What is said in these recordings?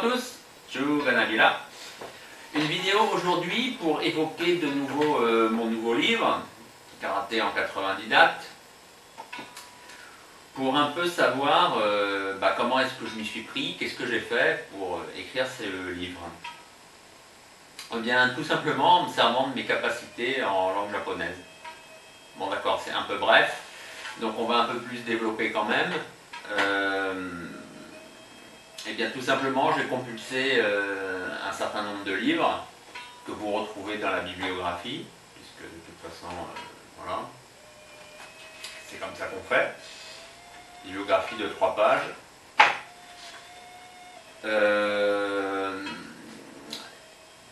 tous, Ganabila. Une vidéo aujourd'hui pour évoquer de nouveau mon nouveau livre, Karaté en 90 dates, pour un peu savoir comment est-ce que je m'y suis pris, qu'est-ce que j'ai fait pour écrire ce livre. Eh bien, tout simplement en me servant de mes capacités en langue japonaise. Bon d'accord, c'est un peu bref, donc on va un peu plus développer quand même. Eh bien, tout simplement, j'ai compulsé un certain nombre de livres que vous retrouvez dans la bibliographie, puisque de toute façon, voilà, c'est comme ça qu'on fait. Bibliographie de 3 pages.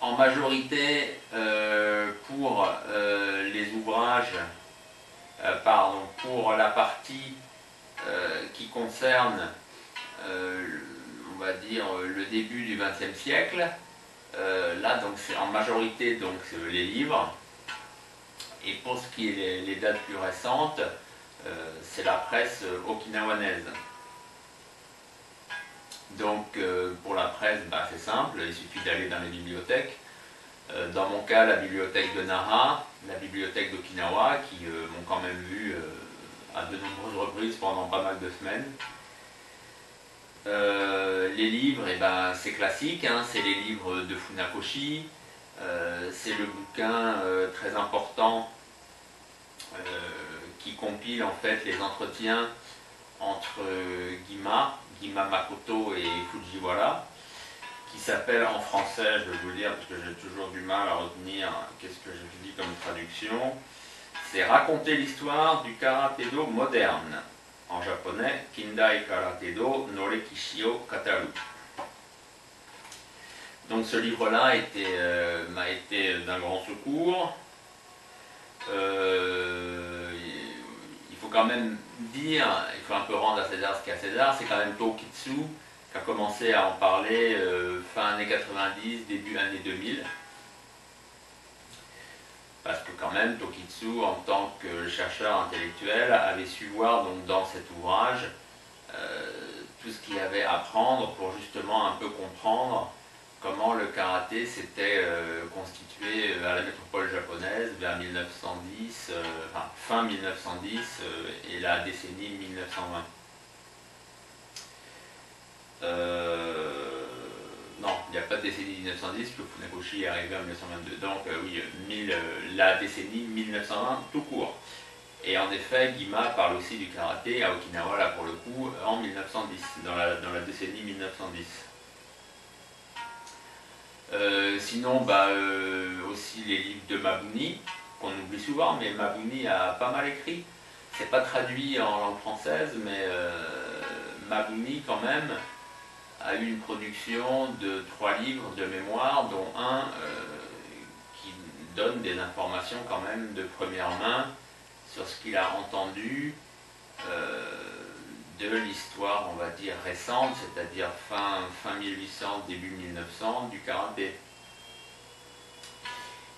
En majorité, pour les ouvrages, pour la partie qui concerne on va dire le début du XXe siècle, là donc c'est en majorité donc les livres, et pour ce qui est les dates plus récentes, c'est la presse okinawanaise. Donc pour la presse, c'est simple, il suffit d'aller dans les bibliothèques. Dans mon cas, la bibliothèque de Nara, la bibliothèque d'Okinawa, qui m'ont quand même vu à de nombreuses reprises pendant pas mal de semaines. Les livres, c'est classique, hein, c'est les livres de Funakoshi, c'est le bouquin très important qui compile en fait les entretiens entre Gima Makoto et Fujiwara, qui s'appelle en français, je vais vous le dire parce que j'ai toujours du mal à retenir qu'est-ce que je dis comme traduction, c'est raconter l'histoire du karaté-do moderne. En japonais, Kindai Karate-do no Rekishi o Kataru. Donc ce livre-là m'a été d'un grand secours. Il faut quand même dire, il faut un peu rendre à César ce qu'il y a à César, c'est quand même Tokitsu qui a commencé à en parler fin années 90, début années 2000. Parce que quand même, Tokitsu, en tant que chercheur intellectuel, avait su voir donc, dans cet ouvrage tout ce qu'il y avait à prendre pour justement un peu comprendre comment le karaté s'était constitué à la métropole japonaise vers 1910, fin 1910 et la décennie 1920. Non, il n'y a pas de décennie 1910, que Funakoshi est arrivé en 1922. Donc oui, la décennie 1920 tout court. Et en effet, Gima parle aussi du karaté à Okinawa, là pour le coup, en 1910, dans la décennie 1910. Sinon, aussi les livres de Mabuni, qu'on oublie souvent, mais Mabuni a pas mal écrit. C'est pas traduit en langue française, mais Mabuni quand même a eu une production de 3 livres de mémoire, dont un qui donne des informations quand même de première main sur ce qu'il a entendu de l'histoire, on va dire, récente, c'est-à-dire fin 1800, début 1900, du karaté.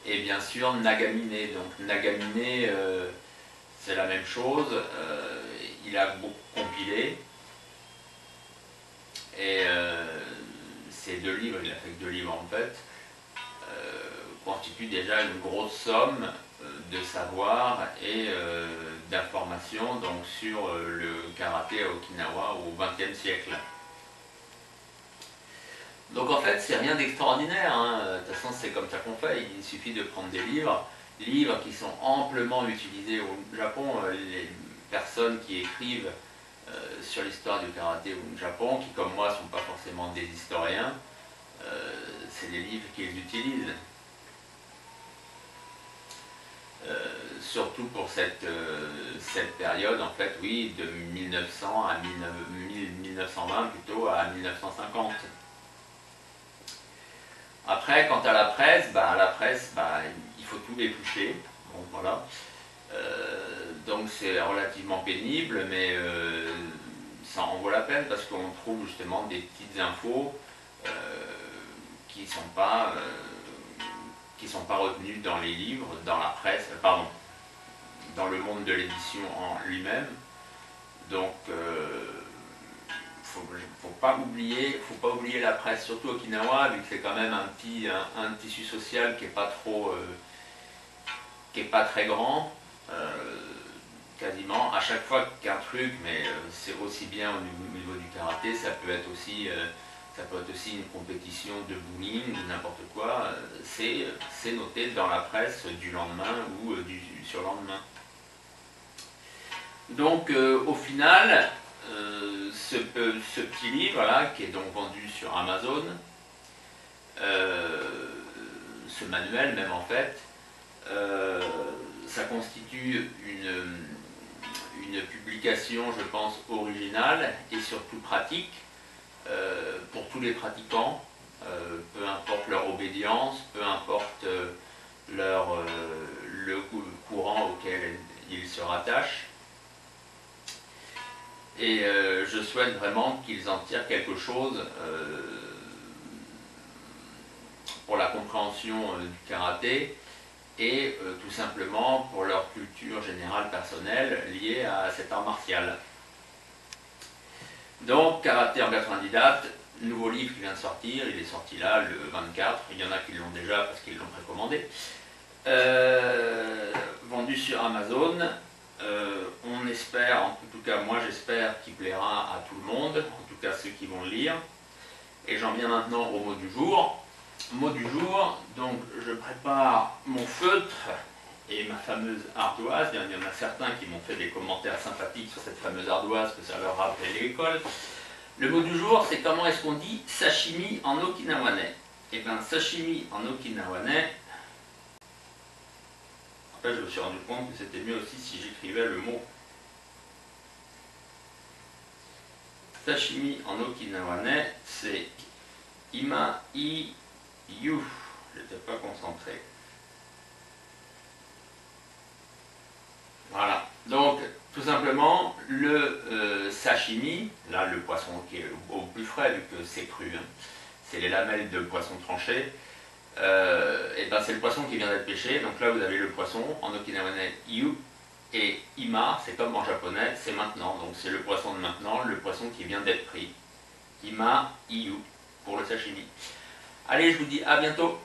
Et bien sûr, Nagamine. Donc Nagamine, c'est la même chose, il a beaucoup compilé. Et ces 2 livres, il a fait que 2 livres en fait, constituent déjà une grosse somme de savoir et d'informations donc sur le karaté à Okinawa au XXe siècle. Donc en fait, c'est rien d'extraordinaire, hein. De toute façon, c'est comme ça qu'on fait, il suffit de prendre des livres qui sont amplement utilisés au Japon. Les personnes qui écrivent sur l'histoire du karaté au Japon, qui comme moi ne sont pas forcément des historiens, c'est les livres qu'ils utilisent. Surtout pour cette période, en fait, oui, de 1900 à 1920 plutôt à 1950. Après, quant à la presse, il faut tout éplucher. Bon, voilà. Donc c'est relativement pénible, mais ça en vaut la peine parce qu'on trouve justement des petites infos qui ne sont pas retenues dans les livres, dans la presse, pardon, dans le monde de l'édition en lui-même. Donc faut pas oublier la presse, surtout Okinawa, vu que c'est quand même un tissu social qui est pas trop, qui est pas très grand. Quasiment à chaque fois qu'un truc, mais c'est aussi bien au niveau du karaté, ça peut être aussi une compétition de bowling ou n'importe quoi, c'est noté dans la presse du lendemain ou du surlendemain. Donc au final, ce petit livre là, qui est donc vendu sur Amazon, ce manuel même en fait, ça constitue une publication, je pense, originale et surtout pratique pour tous les pratiquants, peu importe leur obédience, peu importe le courant auquel ils se rattachent. Et je souhaite vraiment qu'ils en tirent quelque chose pour la compréhension du karaté et tout simplement pour leur culture générale personnelle liée à cet art martial. Donc, Karaté en 90 dates, nouveau livre qui vient de sortir, il est sorti là le 24, il y en a qui l'ont déjà parce qu'ils l'ont précommandé. Vendu sur Amazon, on espère, en tout cas moi j'espère qu'il plaira à tout le monde, en tout cas ceux qui vont le lire. Et j'en viens maintenant au mot du jour. Mot du jour, donc je prépare mon feutre et ma fameuse ardoise. Il y en a certains qui m'ont fait des commentaires sympathiques sur cette fameuse ardoise, que ça leur rappelait l'école. Le mot du jour, c'est comment est-ce qu'on dit sashimi en okinawanais. Et bien sashimi en okinawanais, en fait je me suis rendu compte que c'était mieux aussi si j'écrivais le mot. Sashimi en okinawanais, c'est ima i you. Je n'étais pas concentré. Voilà. Donc, tout simplement, le sashimi, là, le poisson qui est au plus frais, vu que c'est cru, hein, c'est les lamelles de poisson tranché, et ben c'est le poisson qui vient d'être pêché. Donc là, vous avez le poisson, en okinawanais, you, et ima, c'est comme en japonais, c'est maintenant. Donc c'est le poisson de maintenant, le poisson qui vient d'être pris. Ima, iyu, pour le sashimi. Allez, je vous dis à bientôt.